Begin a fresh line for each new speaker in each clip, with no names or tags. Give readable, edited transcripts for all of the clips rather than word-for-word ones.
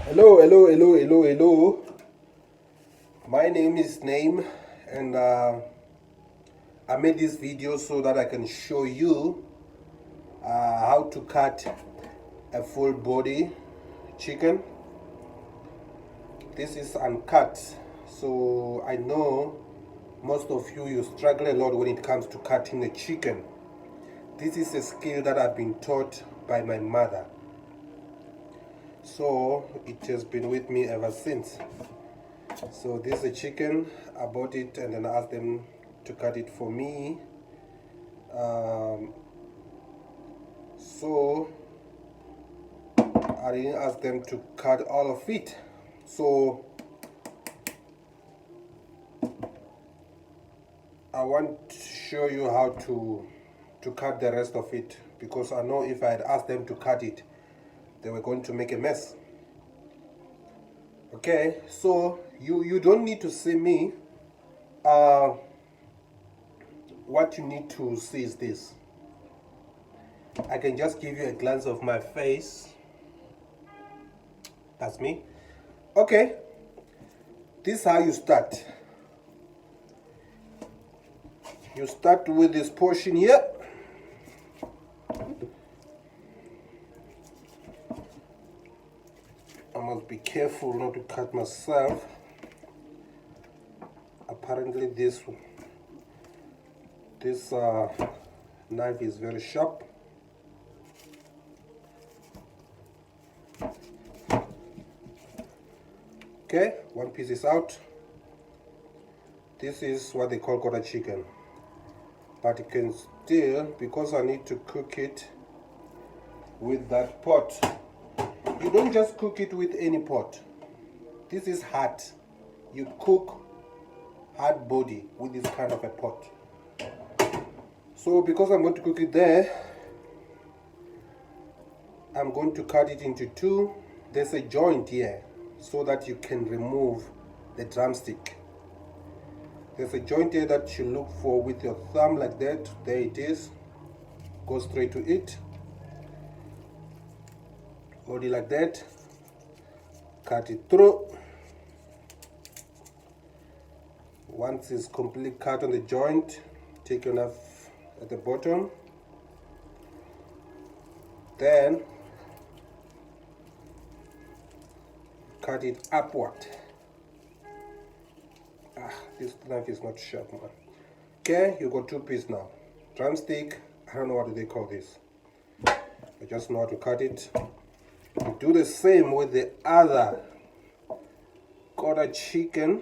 Hello. My name is Name, and I made this video so that I can show you how to cut a full body chicken. This is uncut, so I know most of you struggle a lot when it comes to cutting a chicken. This is a skill that I've been taught by my mother, so it has been with me ever since. So this is a chicken. I bought it and then I asked them to cut it for me. So I didn't ask them to cut all of it. So I want to show you how to cut the rest of it, because I know if I had asked them to cut it, they were going to make a mess. Okay, so you don't need to see me. What you need to see is this. I can just give you a glance of my face. That's me. Okay, this is how you start. You start with this portion here. I must be careful not to cut myself. Apparently this knife is very sharp. Okay, one piece is out. This is what they call quarter chicken, but you can still, because I need to cook it with that pot. You don't just cook it with any pot. This is hard. You cook hard body with this kind of a pot. So because I'm going to cook it there, I'm going to cut it into two. There's a joint here so that you can remove the drumstick. There's a joint here that you look for with your thumb like that. There it is. Go straight to it. Hold it like that. Cut it through. Once it's completely cut on the joint, take your knife at the bottom. Then cut it upward. This knife is not sharp, man. Okay, you got two pieces now. Drumstick, I don't know what they call this. I just know how to cut it. You do the same with the other quarter chicken.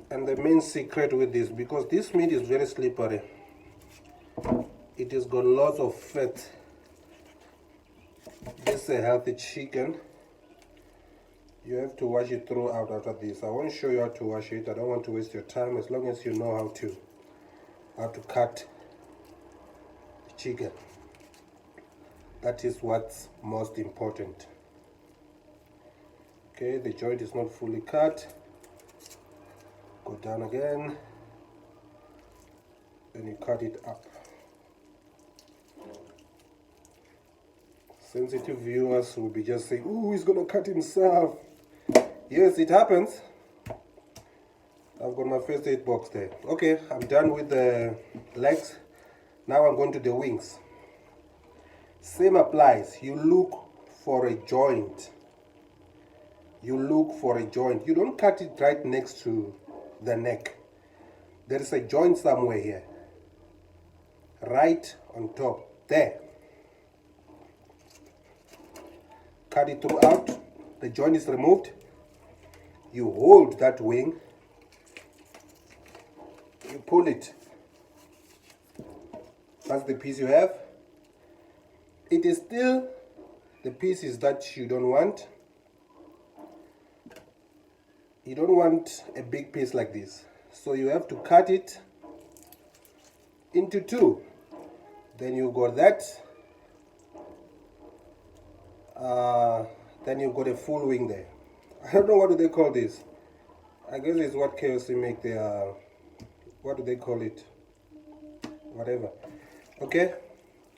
And the main secret with this, because this meat is very slippery, it has got lots of fat. This is a healthy chicken. You have to wash it throughout after this. I won't show you how to wash it. I don't want to waste your time, as long as you know how to cut the chicken. That is what's most important. Okay, the joint is not fully cut. Go down again, then you cut it up. Sensitive viewers will be just saying, "Ooh, he's gonna cut himself." Yes, it happens. I've got my first aid box there. Okay, I'm done with the legs. Now I'm going to the wings. Same applies. You look for a joint. You look for a joint. You don't cut it right next to the neck. There is a joint somewhere here. Right on top. There. Cut it throughout. The joint is removed. You hold that wing. You pull it. That's the piece you have. It is still the pieces that you don't want. You don't want a big piece like this. So you have to cut it into two. Then you got that. Then you got a full wing there. I don't know what do they call this. I guess it's what KFC make their what do they call it? Whatever. Okay,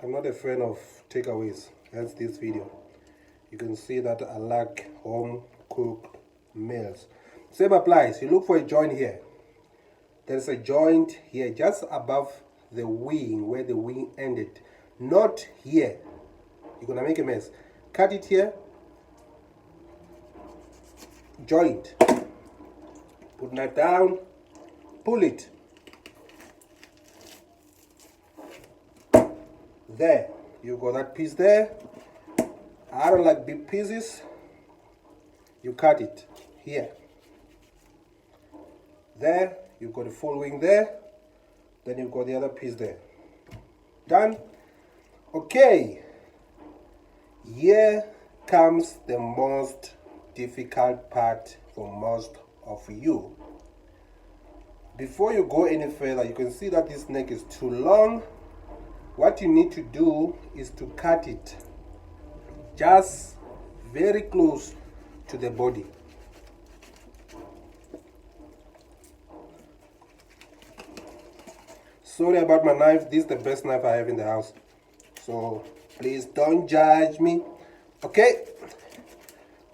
I'm not a fan of takeaways, hence this video. You can see that I like home cooked meals. Same applies. You look for a joint here. There's a joint here just above the wing, where the wing ended, not here. You're gonna make a mess. Cut it here, joint, put knife down, pull it. There, you got that piece there. I don't like big pieces. You cut it here. There, you've got the full wing there. Then you've got the other piece there. Done? Okay. Here comes the most difficult part for most of you. Before you go any further, you can see that this neck is too long. What you need to do is to cut it just very close to the body. Sorry about my knife. This is the best knife I have in the house, so please don't judge me. Okay,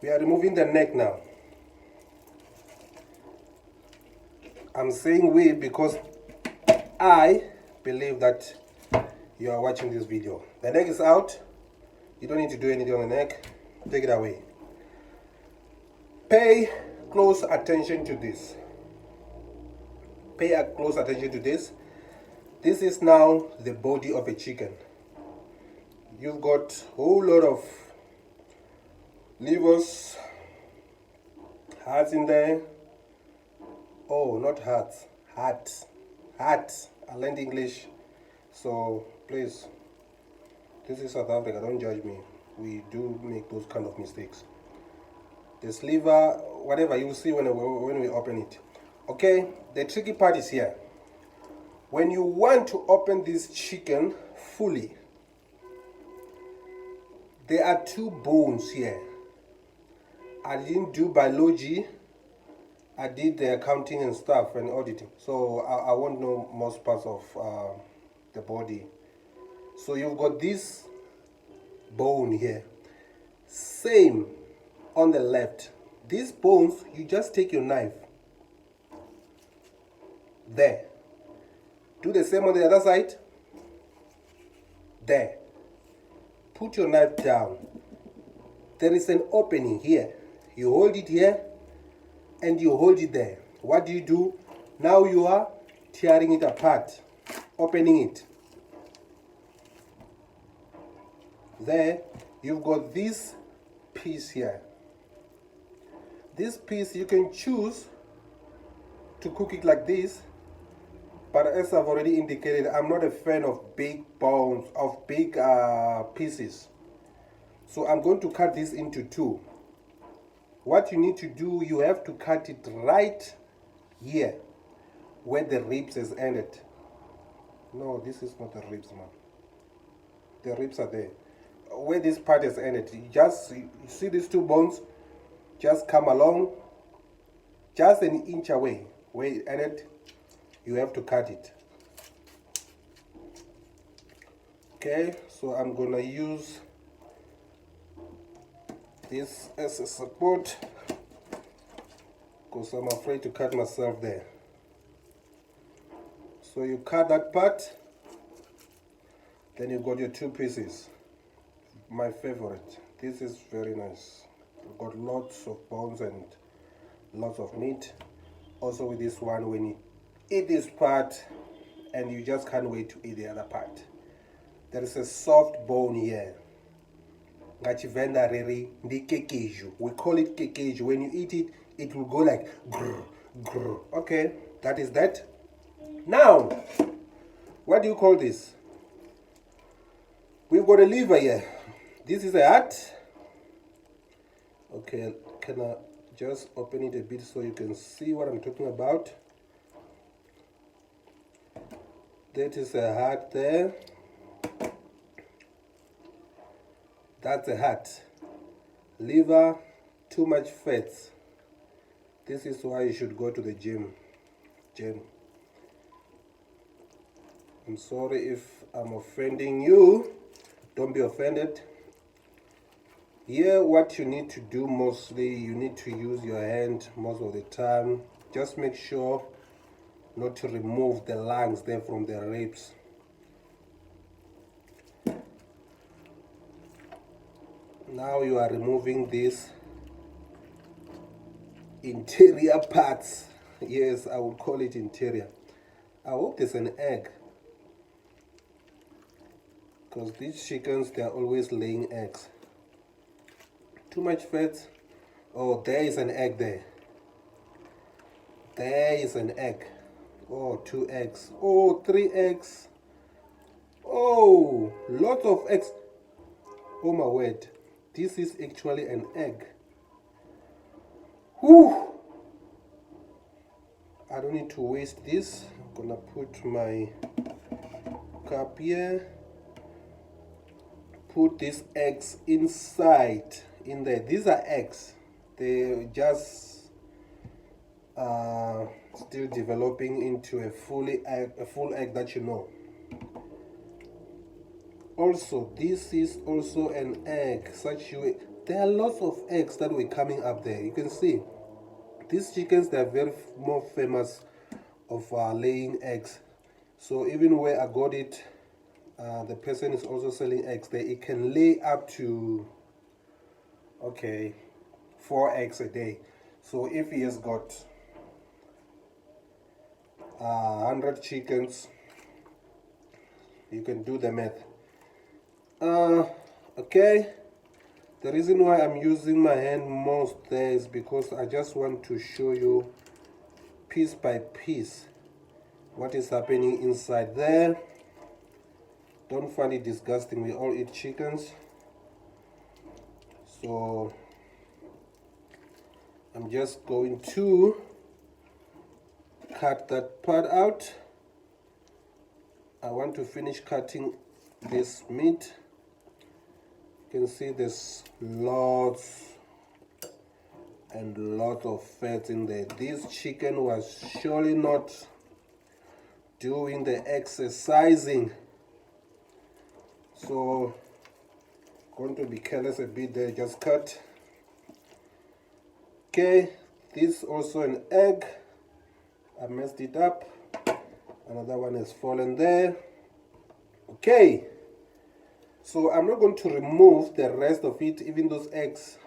we are removing the neck now. I'm saying we because I believe that you are watching this video. The neck is out. You don't need to do anything on the neck. Take it away. Pay close attention to this. Pay close attention to this. This is now the body of a chicken. You've got a whole lot of livers, hearts in there. Oh, not hearts, hearts. I learned English, so please, this is South Africa, don't judge me. We do make those kind of mistakes. This liver, whatever, you will see when we open it. Okay, the tricky part is here. When you want to open this chicken fully, there are two bones here. I didn't do biology. I did the accounting and stuff and auditing, so I won't know most parts of the body. So you've got this bone here. Same on the left. These bones, you just take your knife. There. Do the same on the other side. There. Put your knife down. There is an opening here. You hold it here and you hold it there. What do? Now you are tearing it apart, opening it. There, you've got this piece here. This piece, you can choose to cook it like this, but as I've already indicated, I'm not a fan of big bones, of big pieces. So I'm going to cut this into two. What you need to do, you have to cut it right here, where the ribs has ended. No, this is not the ribs, man. The ribs are there. Where this part has ended, you see these two bones? Just come along, just an inch away. Where it ended, you have to cut it. Okay, so I'm gonna use this as a support because I'm afraid to cut myself there. So you cut that part, then you got your two pieces. My favorite. This is very nice. You've got lots of bones and lots of meat. Also with this one, when you eat this part and you just can't wait to eat the other part. There is a soft bone here. We call it kekeju. When you eat it, it will go like grr, grr. Okay, that is that. Now, what do you call this? We've got a liver here. This is a heart. Okay, can I just open it a bit so you can see what I'm talking about? That is a heart there. That's a heart. Liver, too much fats. This is why you should go to the gym. I'm sorry if I'm offending you. Don't be offended. Here, what you need to do mostly, you need to use your hand most of the time. Just make sure not to remove the lungs there from the ribs. Now you are removing these interior parts. Yes, I would call it interior. I hope there's an egg, because these chickens, they are always laying eggs. Too much fat. Oh, there is an egg there. There is an egg. Oh, 2 eggs. Oh, 3 eggs. Oh, lots of eggs. Oh my word, this is actually an egg. Whew. I don't need to waste this. I'm gonna put my cup here. Put these eggs inside in there. These are eggs. They just still developing into a full egg that you know. Also, this is also an egg. There are lots of eggs that were coming up there. You can see these chickens, they are very more famous of laying eggs. So even where I got it, the person is also selling eggs there. It can lay up to 4 eggs a day. So if he has got 100 chickens, you can do the math. Okay, the reason why I'm using my hand most there is because I just want to show you piece by piece what is happening inside there. Don't find it disgusting. We all eat chickens. So I'm just going to cut that part out. I want to finish cutting this meat. You can see there's lots and lots of fat in there. This chicken was surely not doing the exercising, so going to be careless a bit there. Just cut. Okay, this also an egg. I messed it up. Another one has fallen there. Okay, so I'm not going to remove the rest of it, even those eggs.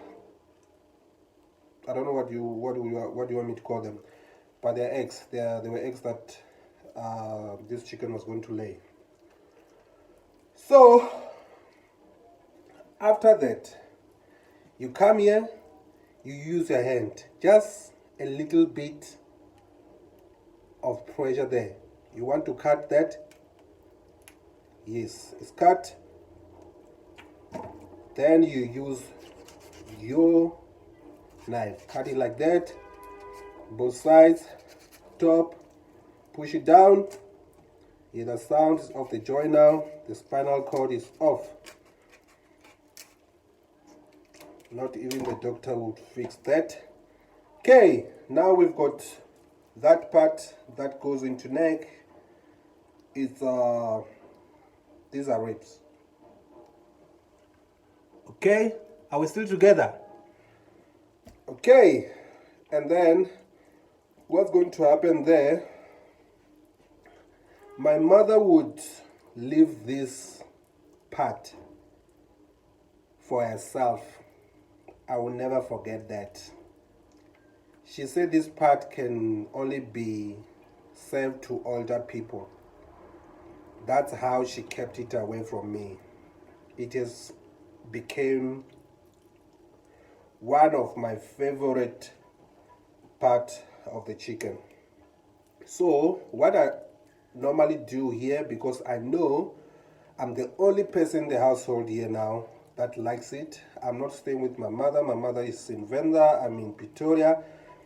I don't know what you want me to call them, but they're eggs. They were eggs that this chicken was going to lay. So after that, you come here, you use your hand, just a little bit of pressure there. You want to cut that. Yes, it's cut. Then you use your knife, cut it like that, both sides, top, push it down. Yeah, the sound is off the joint now. The spinal cord is off. Not even the doctor would fix that. Okay, now we've got that part that goes into neck. It's these are ribs. Okay, are we still together? Okay, and then what's going to happen there? My mother would leave this part for herself. I will never forget that. She said this part can only be served to older people. That's how she kept it away from me. It has became one of my favorite part of the chicken. So what I normally do here, because I know I'm the only person in the household here now that likes it. I'm not staying with my mother. My mother is in Venda. I'm in Pretoria.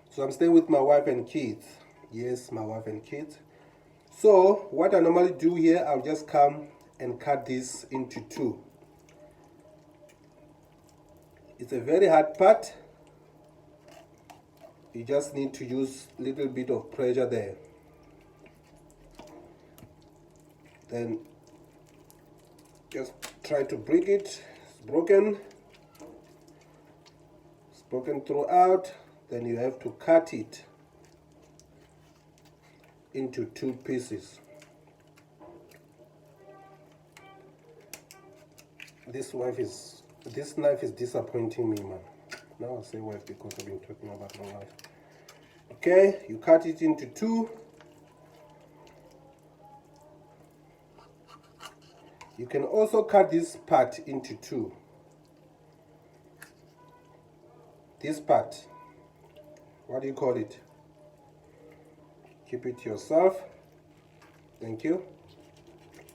So I'm staying with my wife and kids. Yes, my wife and kids. So what I normally do here, I'll just come and cut this into 2. It's a very hard part. You just need to use a little bit of pressure there. Then just try to break it. It's broken. It's broken throughout. Then you have to cut it into 2 pieces. This knife is disappointing me, man. Now I'll say wife because I've been talking about my wife. Okay, you cut it into 2. You can also cut this part into 2. This part, what do you call it? Keep it yourself. Thank you.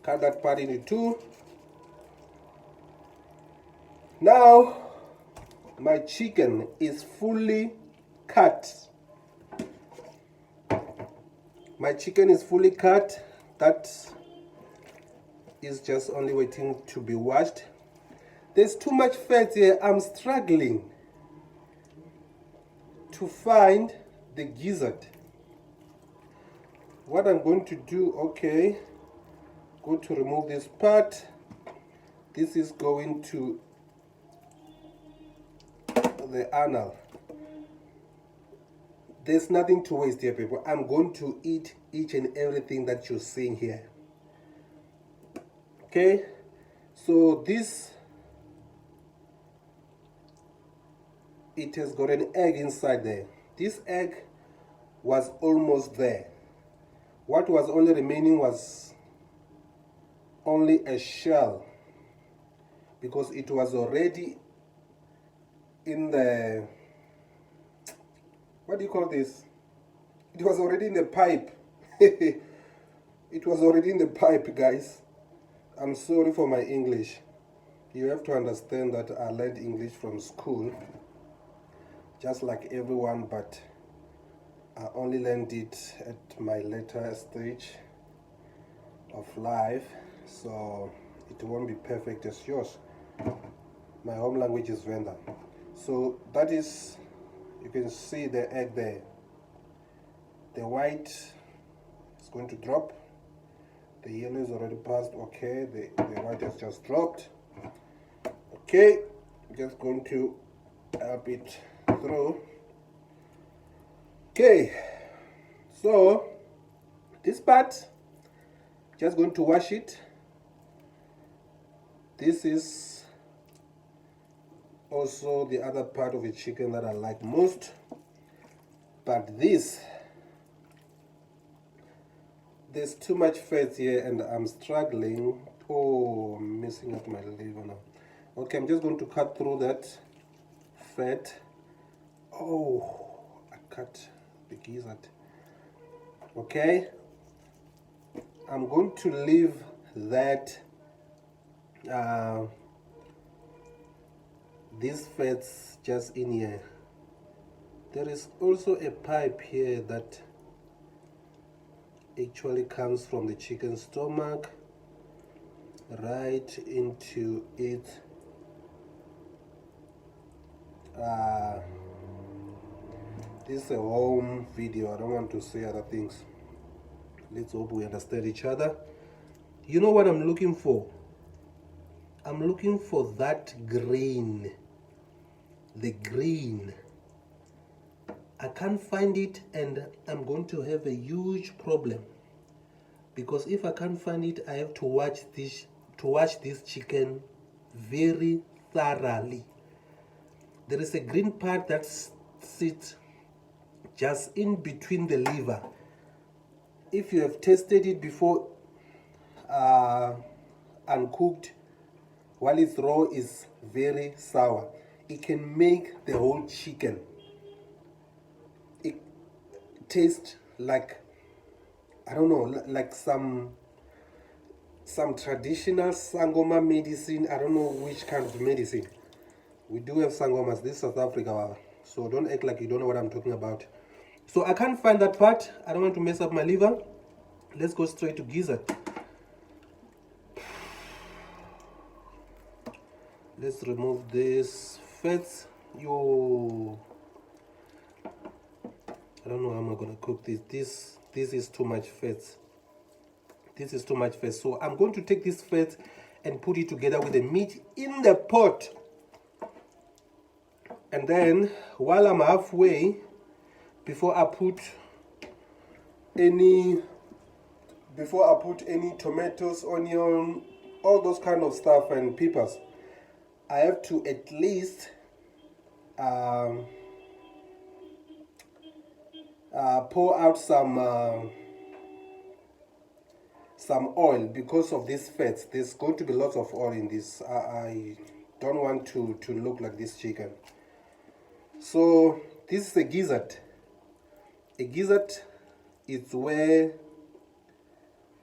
Cut that part into 2. Now, my chicken is fully cut. My chicken is fully cut. That is just only waiting to be washed. There's too much fat here. I'm struggling to find the gizzard. What I'm going to do, okay, go to remove this part. This is going to the anal. There's nothing to waste here, people. I'm going to eat each and everything that you're seeing here. Okay, so this, it has got an egg inside there. This egg was almost there. What was only remaining was only a shell, because it was already in the, what do you call this? It was already in the pipe. It was already in the pipe, guys. I'm sorry for my English. You have to understand that I learned English from school, just like everyone, but I only learned it at my later stage of life, so it won't be perfect as yours. My home language is Venda. So that is, you can see the egg there. The white is going to drop. The yellow is already passed. Okay, the white has just dropped. Okay, I'm just going to help it through. Okay, so this part, just going to wash it. This is also the other part of the chicken that I like most, but this, there's too much fat here and I'm struggling. Oh, I'm messing up my liver now. Okay, I'm just going to cut through that fat. Oh, I cut the gizzard. Okay, I'm going to leave that these fats just in here. There is also a pipe here that actually comes from the chicken stomach right into it. This is a home video. I don't want to say other things. Let's hope we understand each other. You know what I'm looking for? I'm looking for that green. The green. I can't find it and I'm going to have a huge problem, because if I can't find it, I have to wash this chicken very thoroughly. There is a green part that sits just in between the liver. If you have tasted it before, uncooked, while it's raw, is very sour. It can make the whole chicken, it tastes like, I don't know, like some traditional sangoma medicine. I don't know which kind of medicine. We do have sangomas. This is South Africa, so don't act like you don't know what I'm talking about. So I can't find that part. I don't want to mess up my liver. Let's go straight to gizzard. Let's remove this fats. Yo, I don't know how I'm gonna cook this. This is too much fats. This is too much fat. So I'm going to take this fat and put it together with the meat in the pot. And then while I'm halfway, before I put any tomatoes, onion, all those kind of stuff and peppers, I have to at least pour out some oil because of this fat. There's going to be lots of oil in this. I don't want to look like this chicken. So this is a gizzard. A gizzard is where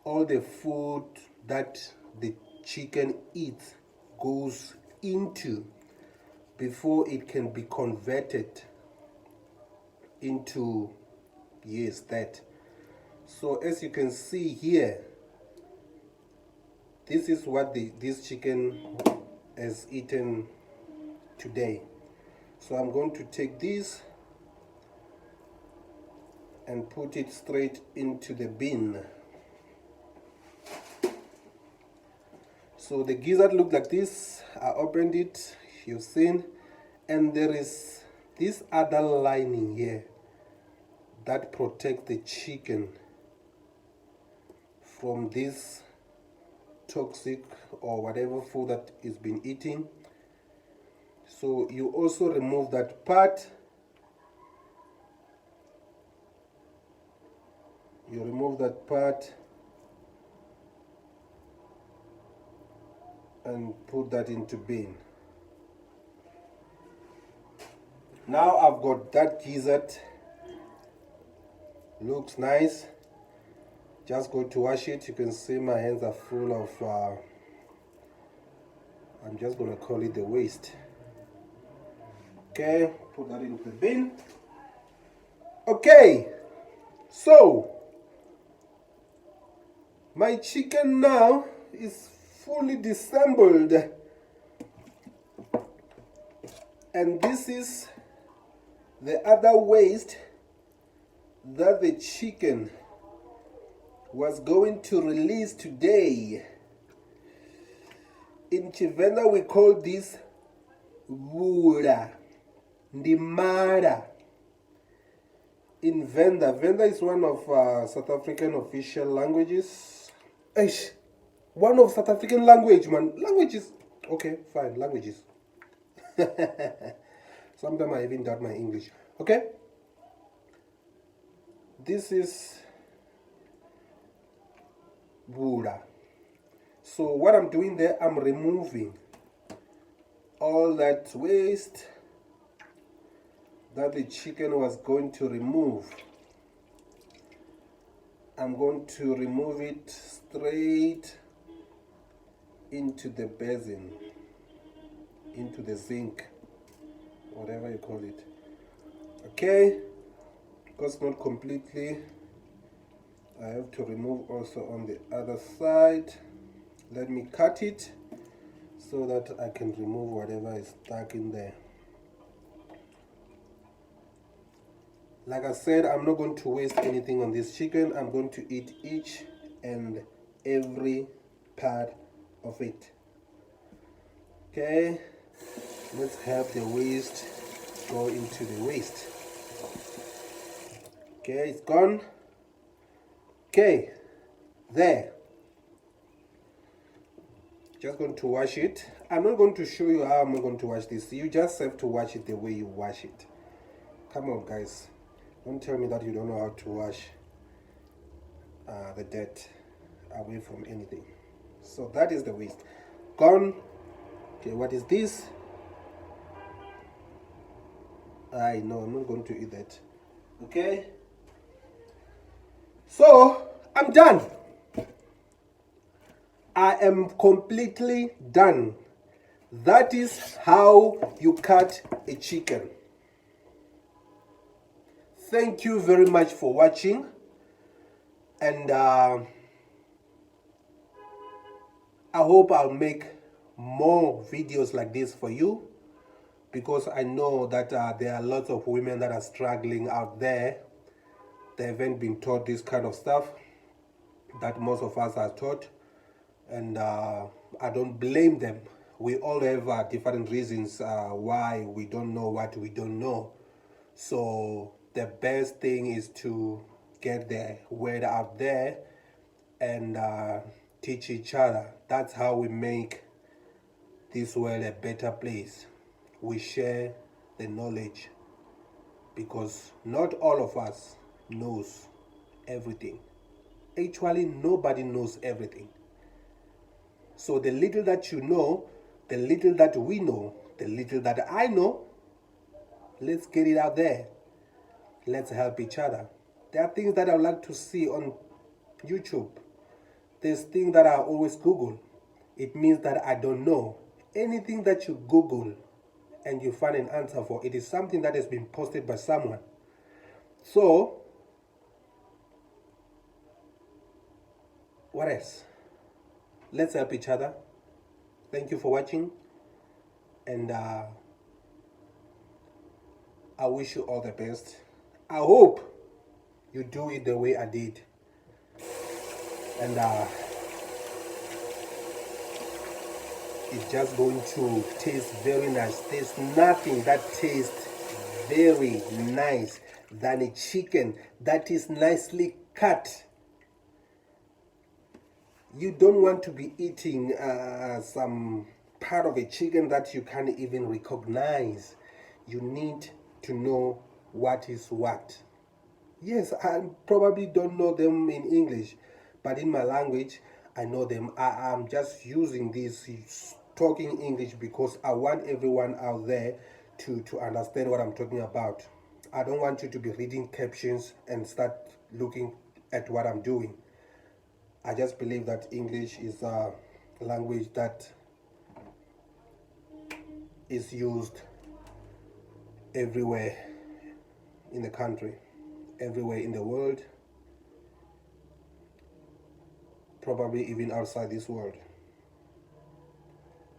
all the food that the chicken eats goes into before it can be converted into, yes, that. So as you can see here, this is what this chicken has eaten today. So I'm going to take this and put it straight into the bin. So the gizzard looked like this. I opened it, you've seen, and there is this other lining here that protects the chicken from this toxic or whatever food that it's been eating. So you also remove that part. You remove that part and put that into bin. Now I've got that gizzard. Looks nice. Just go to wash it. You can see my hands are full of I'm just gonna call it the waste. Okay, put that into the bin. Okay, so my chicken now is fully disassembled, and this is the other waste that the chicken was going to release today. In Chivenda we call this Vura, Ndimara. In Venda is one of South African official languages. Eish, one of South African language, man. Languages. Okay, fine, languages. Sometimes I even doubt my English. Okay. This is Vura. So what I'm doing there, I'm removing all that waste that the chicken was going to remove. I'm going to remove it straight into the basin, into the zinc, whatever you call it. Okay, because not completely, I have to remove also on the other side. Let me cut it so that I can remove whatever is stuck in there. Like I said, I'm not going to waste anything on this chicken. I'm going to eat each and every part of it. Okay, let's have the waste go into the waste. Okay, it's gone. Okay, there. Just going to wash it. I'm not going to show you how I'm going to wash this. You just have to wash it the way you wash it. Come on, guys. Don't tell me that you don't know how to wash the dirt away from anything. So that is the waste. Gone. Okay, what is this? I know, I'm not going to eat that. Okay. So, I'm done. I am completely done. That is how you cut a chicken. Thank you very much for watching, and I hope I'll make more videos like this for you, because I know that there are lots of women that are struggling out there. They haven't been taught this kind of stuff, that most of us are taught, and I don't blame them. We all have different reasons why we don't know what we don't know. So the best thing is to get the word out there and teach each other. That's how we make this world a better place. We share the knowledge, because not all of us knows everything. Actually, nobody knows everything. So the little that you know, the little that we know, the little that I know, let's get it out there. Let's help each other. There are things that I would like to see on YouTube. There's things that I always Google. It means that I don't know. Anything that you Google and you find an answer for, it is something that has been posted by someone. So, what else? Let's help each other. Thank you for watching, and I wish you all the best. I hope you do it the way I did, and it's just going to taste very nice. There's nothing that tastes very nice than a chicken that is nicely cut. You don't want to be eating some part of a chicken that you can't even recognize. You need to know what is what. Yes, I probably don't know them in English, but in my language, I know them. I'm just using this talking English because I want everyone out there to understand what I'm talking about. I don't want you to be reading captions and start looking at what I'm doing. I just believe that English is a language that is used everywhere in the country, everywhere in the world, probably even outside this world.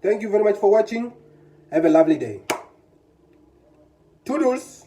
Thank you very much for watching. Have a lovely day. Toodles!